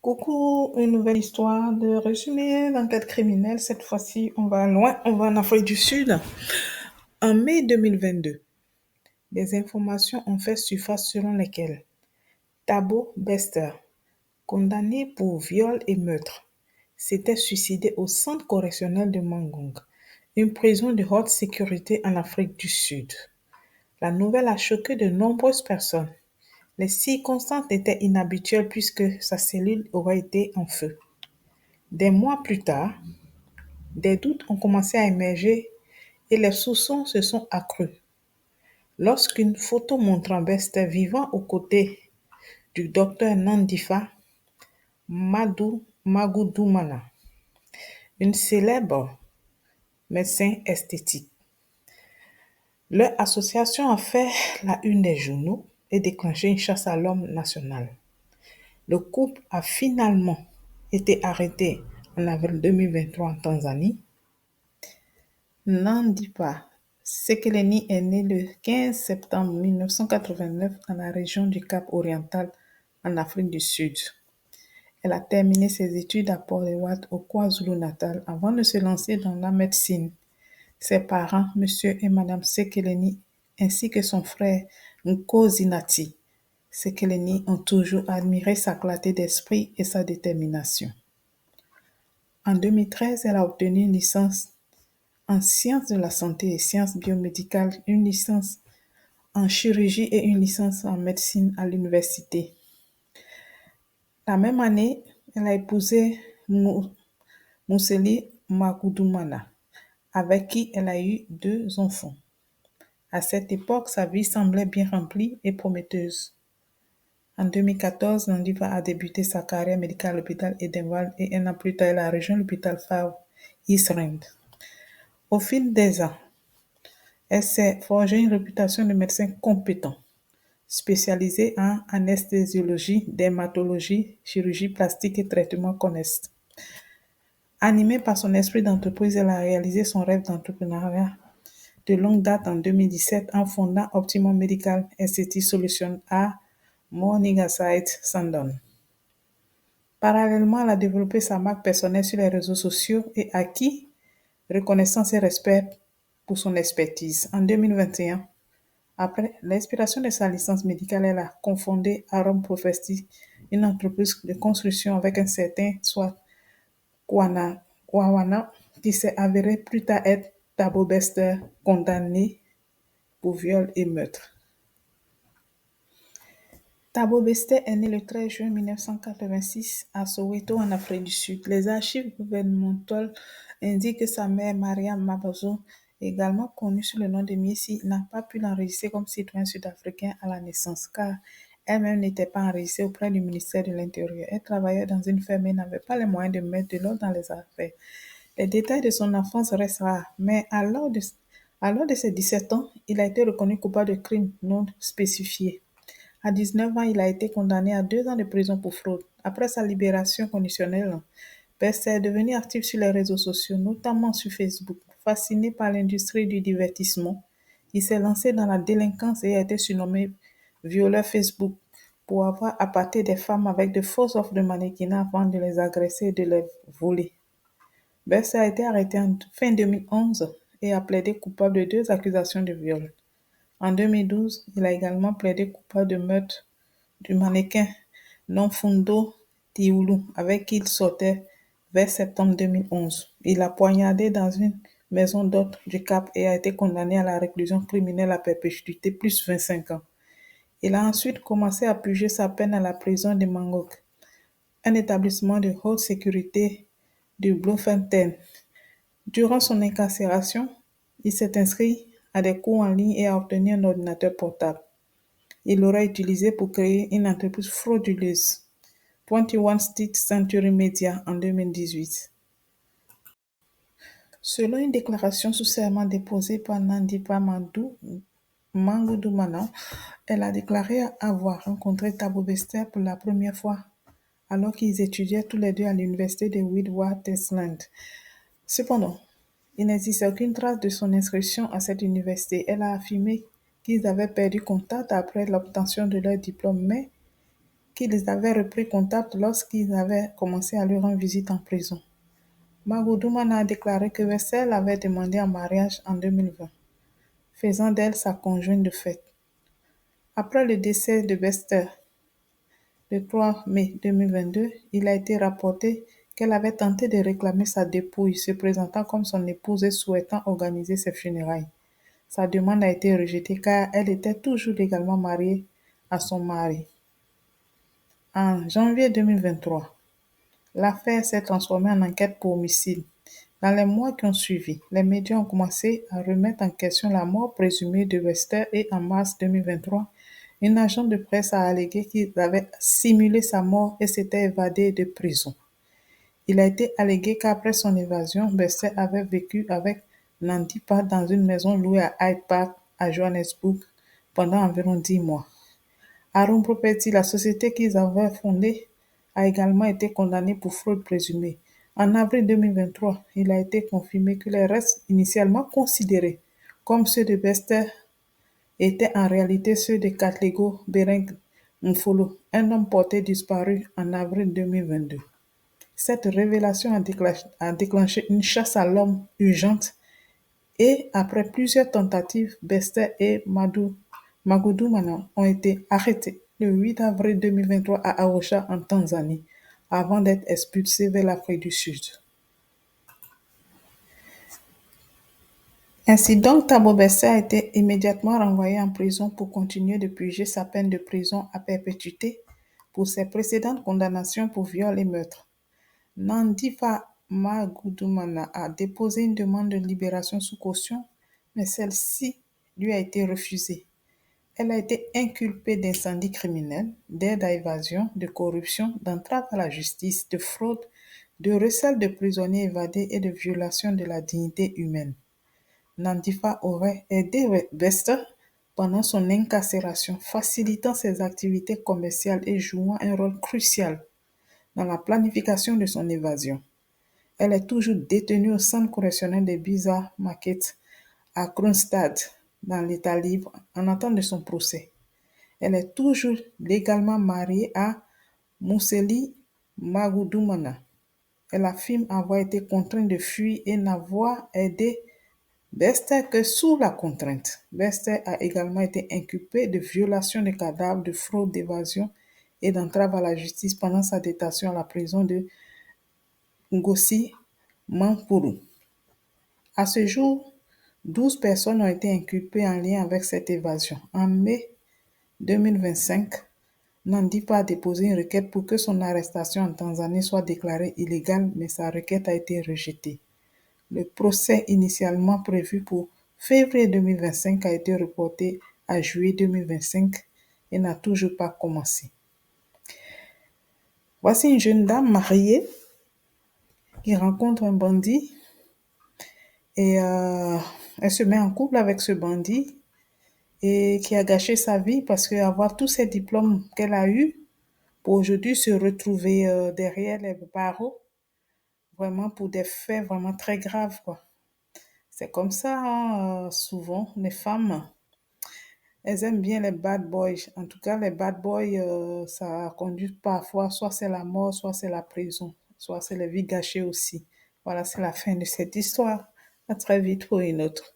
Coucou, une nouvelle histoire de résumé d'enquête criminelle. Cette fois-ci, on va loin, on va en Afrique du Sud. En mai 2022, des informations ont fait surface selon lesquelles Thabo Bester, condamné pour viol et meurtre, s'était suicidé au centre correctionnel de Mangong, une prison de haute sécurité en Afrique du Sud. La nouvelle a choqué de nombreuses personnes. Les circonstances étaient inhabituelles puisque sa cellule aurait été en feu. Des mois plus tard, des doutes ont commencé à émerger et les soupçons se sont accrus. Lorsqu'une photo montrant Bester vivant aux côtés du docteur Nandifa Magoudoumana, une célèbre médecin esthétique. Leur association a fait la une des journaux et déclenché une chasse à l'homme nationale. Le couple a finalement été arrêté en avril 2023 en Tanzanie. Nandipa Sekeleni est né le 15 septembre 1989 dans la région du Cap-Oriental en Afrique du Sud. Elle a terminé ses études à Port-Ewart au KwaZulu-Natal avant de se lancer dans la médecine. Ses parents, M. et Mme Sekeleni, ainsi que son frère Nkosinati Sekeleni, ont toujours admiré sa clarté d'esprit et sa détermination. En 2013, elle a obtenu une licence en sciences de la santé et sciences biomédicales, une licence en chirurgie et une licence en médecine à l'université. La même année, elle a épousé Museli Magoudoumana, avec qui elle a eu 2 enfants. À cette époque, sa vie semblait bien remplie et prometteuse. En 2014, Nandiva a débuté sa carrière médicale à l'hôpital Edenwald et un an plus tard, elle a rejoint l'hôpital Faw East Rand. Au fil des ans, elle s'est forgée une réputation de médecin compétent, spécialisé en anesthésiologie, dermatologie, chirurgie plastique et traitement connexes. Animée par son esprit d'entreprise, elle a réalisé son rêve d'entrepreneuriat de longue date en 2017 en fondant Optimum Medical Aesthetic Solutions à Morningside, Sandon. Parallèlement, elle a développé sa marque personnelle sur les réseaux sociaux et acquis reconnaissance et respect pour son expertise. En 2021, après l'expiration de sa licence médicale, elle a cofondé Arom Prophecy, une entreprise de construction avec un certain Swat Kwawana, qui s'est avéré plus tard être Thabo Bester, condamné pour viol et meurtre. Thabo Bester est né le 13 juin 1986 à Soweto, en Afrique du Sud. Les archives gouvernementales indiquent que sa mère, Mariam Mabazo, également connue sous le nom de Miesi, n'a pas pu l'enregistrer comme citoyen sud-africain à la naissance, car elle-même n'était pas enregistrée auprès du ministère de l'Intérieur. Elle travaillait dans une ferme et n'avait pas les moyens de mettre de l'ordre dans les affaires. Les détails de son enfance restent rares, mais à l'heure de ses 17 ans, il a été reconnu coupable de crimes non spécifiés. À 19 ans, il a été condamné à 2 ans de prison pour fraude. Après sa libération conditionnelle, Bester est devenu actif sur les réseaux sociaux, notamment sur Facebook. Fasciné par l'industrie du divertissement, il s'est lancé dans la délinquance et a été surnommé violeur Facebook pour avoir appâté des femmes avec de fausses offres de mannequinat avant de les agresser et de les voler. Bester a été arrêté en fin 2011 et a plaidé coupable de 2 accusations de viol. En 2012, il a également plaidé coupable de meurtre du mannequin Nomfundo Diulu, avec qui il sortait vers septembre 2011. Il a poignardé dans une maison d'hôte du Cap et a été condamné à la réclusion criminelle à perpétuité plus 25 ans. Il a ensuite commencé à purger sa peine à la prison de Mangok, un établissement de haute sécurité de Bloemfontein. Durant son incarcération, il s'est inscrit à des cours en ligne et a obtenu un ordinateur portable. Il l'aurait utilisé pour créer une entreprise frauduleuse, 21 Street Century Media, en 2018. Selon une déclaration sous serment déposée par Nandipa Magoudoumana, elle a déclaré avoir rencontré Thabo Bester pour la première fois alors qu'ils étudiaient tous les deux à l'université de Witwatersrand. Cependant, il n'existe aucune trace de son inscription à cette université. Elle a affirmé qu'ils avaient perdu contact après l'obtention de leur diplôme, mais qu'ils avaient repris contact lorsqu'ils avaient commencé à lui rendre visite en prison. Magoudoumana a déclaré que Wessel avait demandé en mariage en 2020, faisant d'elle sa conjointe de fait. Après le décès de Bester, le 3 mai 2022, il a été rapporté qu'elle avait tenté de réclamer sa dépouille, se présentant comme son épouse et souhaitant organiser ses funérailles. Sa demande a été rejetée car elle était toujours légalement mariée à son mari. En janvier 2023, l'affaire s'est transformée en enquête pour homicide. Dans les mois qui ont suivi, les médias ont commencé à remettre en question la mort présumée de Wester et en mars 2023, une agent de presse a allégué qu'il avait simulé sa mort et s'était évadé de prison. Il a été allégué qu'après son évasion, Wester avait vécu avec Nandipa dans une maison louée à Hyde Park, à Johannesburg, pendant environ 10 mois. Arum Property, la société qu'ils avaient fondée, a également été condamnée pour fraude présumée. En avril 2023, il a été confirmé que les restes initialement considérés comme ceux de Bester étaient en réalité ceux de Katlego Bereng Mfolo, un homme porté disparu en avril 2022. Cette révélation a déclenché une chasse à l'homme urgente et après plusieurs tentatives, Bester et Magoudoumana ont été arrêtés le 8 avril 2023 à Arusha en Tanzanie avant d'être expulsés vers l'Afrique du Sud. Ainsi donc, Thabo Bester a été immédiatement renvoyé en prison pour continuer de purger sa peine de prison à perpétuité pour ses précédentes condamnations pour viol et meurtre. Nandifa Magoudoumana a déposé une demande de libération sous caution, mais celle-ci lui a été refusée. Elle a été inculpée d'incendie criminel, d'aide à évasion, de corruption, d'entrave à la justice, de fraude, de recel de prisonniers évadés et de violation de la dignité humaine. Nandifa aurait aidé Bester pendant son incarcération, facilitant ses activités commerciales et jouant un rôle crucial dans la planification de son évasion. Elle est toujours détenue au centre correctionnel de Biza Market à Kroonstad, dans l'État libre, en attente de son procès. Elle est toujours légalement mariée à Mousseli Magoudoumana. Elle affirme avoir été contrainte de fuir et n'avoir aidé Bester que sous la contrainte. Bester a également été inculpé de violation de cadavres, de fraude, d'évasion et d'entrave à la justice pendant sa détention à la prison de Ngozi Mampuru. À ce jour, 12 personnes ont été inculpées en lien avec cette évasion. En mai 2025, Nandipa a déposé une requête pour que son arrestation en Tanzanie soit déclarée illégale, mais sa requête a été rejetée. Le procès initialement prévu pour février 2025 a été reporté à juillet 2025 et n'a toujours pas commencé. Voici une jeune dame mariée qui rencontre un bandit et elle se met en couple avec ce bandit et qui a gâché sa vie parce qu'avoir tous ces diplômes qu'elle a eus pour aujourd'hui se retrouver derrière les barreaux, vraiment pour des faits vraiment très graves, quoi. C'est comme ça, hein, souvent, les femmes, elles aiment bien les bad boys. En tout cas, les bad boys, ça conduit parfois, soit c'est la mort, soit c'est la prison, soit c'est les vies gâchées aussi. Voilà, c'est la fin de cette histoire. À très vite pour une autre.